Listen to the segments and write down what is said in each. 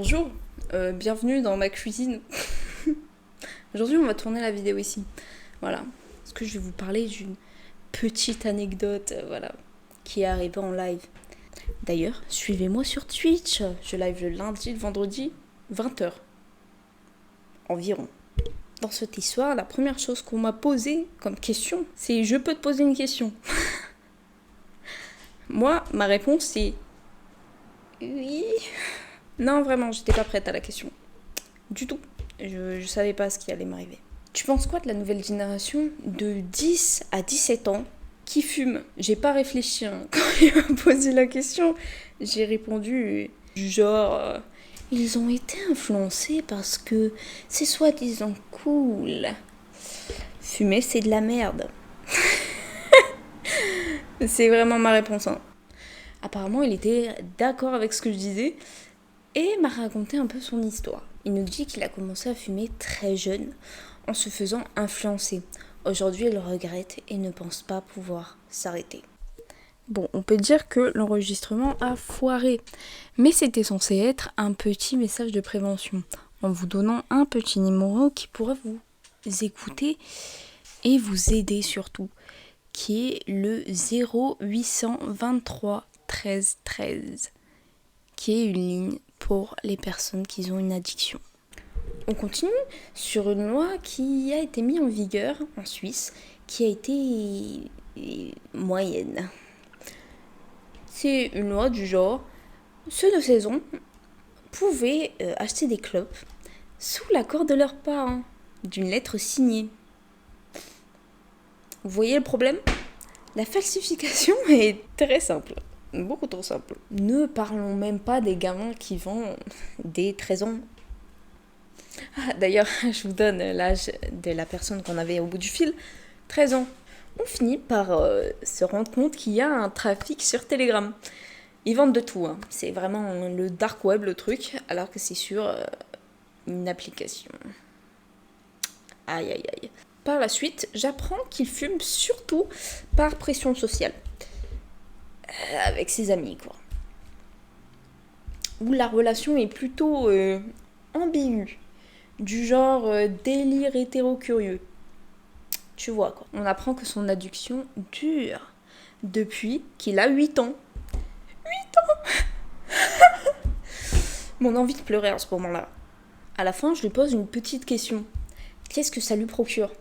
Bonjour, bienvenue dans ma cuisine. Aujourd'hui on va tourner la vidéo ici. Voilà, parce que je vais vous parler d'une petite anecdote qui est arrivée en live. D'ailleurs, suivez-moi sur Twitch. Je live le lundi, le vendredi, 20h. Environ. Dans cette histoire, la première chose qu'on m'a posée comme question, c'est je peux te poser une question. Moi, ma réponse c'est oui. Non, vraiment, j'étais pas prête à la question. Du tout. Je savais pas ce qui allait m'arriver. Tu penses quoi de la nouvelle génération de 10 à 17 ans qui fume? J'ai pas réfléchi hein. Quand il m'a posé la question. J'ai répondu du genre ils ont été influencés parce que c'est soi-disant cool. Fumer c'est de la merde. C'est vraiment ma réponse. Hein. Apparemment il était d'accord avec ce que je disais et m'a raconté un peu son histoire. Il nous dit qu'il a commencé à fumer très jeune en se faisant influencer. Aujourd'hui, il regrette et ne pense pas pouvoir s'arrêter. Bon, on peut dire que l'enregistrement a foiré, mais c'était censé être un petit message de prévention, en vous donnant un petit numéro qui pourrait vous écouter et vous aider surtout, qui est le 0823 13 13, qui est une ligne pour les personnes qui ont une addiction. On continue sur une loi qui a été mise en vigueur en Suisse, qui a été moyenne. C'est une loi du genre, ceux de saison pouvaient acheter des clopes sous l'accord de leurs parents, d'une lettre signée. Vous voyez le problème ? La falsification est très simple, beaucoup trop simple. Ne parlons même pas des gamins qui vendent des 13 ans. Ah, d'ailleurs, je vous donne l'âge de la personne qu'on avait au bout du fil, 13 ans. On finit par se rendre compte qu'il y a un trafic sur Telegram. Ils vendent de tout, hein. C'est vraiment le dark web le truc, alors que c'est sur une application. Aïe aïe aïe. Par la suite, j'apprends qu'il fume surtout par pression sociale. Avec ses amis, quoi. Où la relation est plutôt ambiguë. Du genre délire hétéro-curieux. Tu vois quoi. On apprend que son addiction dure depuis qu'il a 8 ans. 8 ans. Mon envie de pleurer à ce moment-là. À la fin, je lui pose une petite question. Qu'est-ce que ça lui procure ?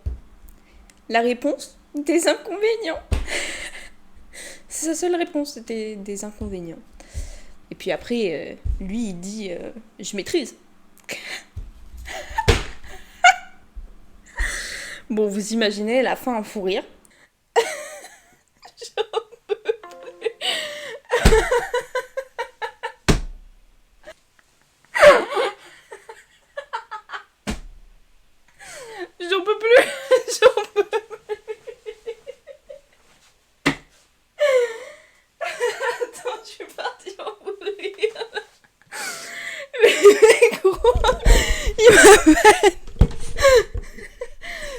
La réponse ? Des inconvénients. C'est sa seule réponse, c'était des inconvénients. Et puis après, lui, il dit je maîtrise. Bon, vous imaginez la fin en fou rire. J'en peux plus. J'en peux plus. J'en peux plus. Attends, je suis partie en fou rire. Mais gros, il m'appelle.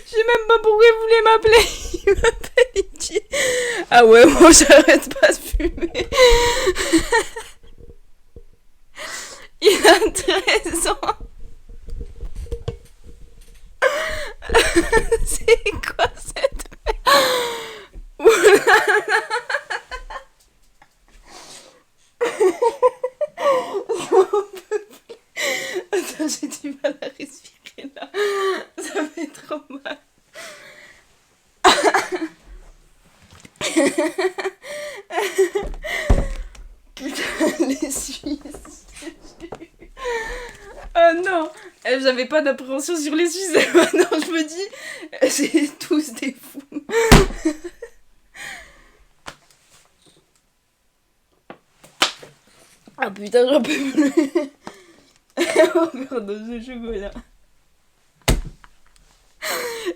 Je sais même pas pourquoi il voulait m'appeler. Il m'appelle, il dit ah ouais, moi j'arrête pas de fumer. Il a 13 ans. C'est quoi cette merde? Attends, j'ai du mal à respirer là. Ça fait trop mal. Putain, les Suisses. Ah non, j'avais pas d'appréhension sur les Suisses. Maintenant, je me dis, c'est tous des fous. Ah putain, j'en peux plus. Oh merde, ce chocolat.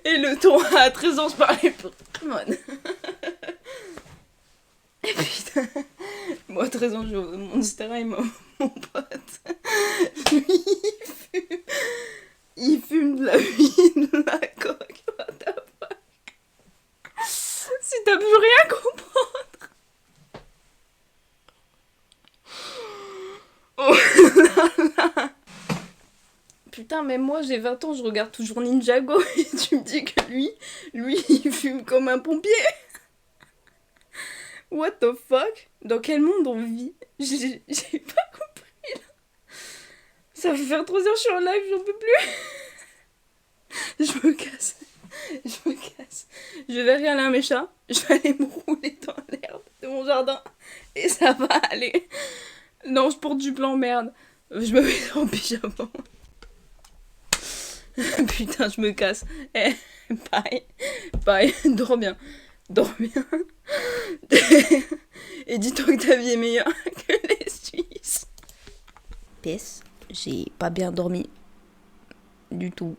Et le ton à 13 ans, je parlais Pokémon. Et putain, moi à 13 ans, je joue au Monster High, mon pote. Lui, il fume de la vie, de la coque. What the fuck. Si t'as pu rien comprendre. Oh là là. Putain, même moi, j'ai 20 ans, je regarde toujours Ninjago et tu me dis que lui, il fume comme un pompier. What the fuck? Dans quel monde on vit? J'ai pas compris, là. Ça fait faire 3 heures que je suis en live, j'en peux plus. Je me casse. Je me casse. Je vais aller à mes chats. Je vais aller me rouler dans l'herbe de mon jardin. Et ça va aller. Non, je porte du blanc, merde. Je me mets en pyjama. Putain, je me casse. Eh, bye. Bye. Dors bien. Dors bien. Et dis-toi que ta vie est meilleure que les Suisses. PS, j'ai pas bien dormi. Du tout.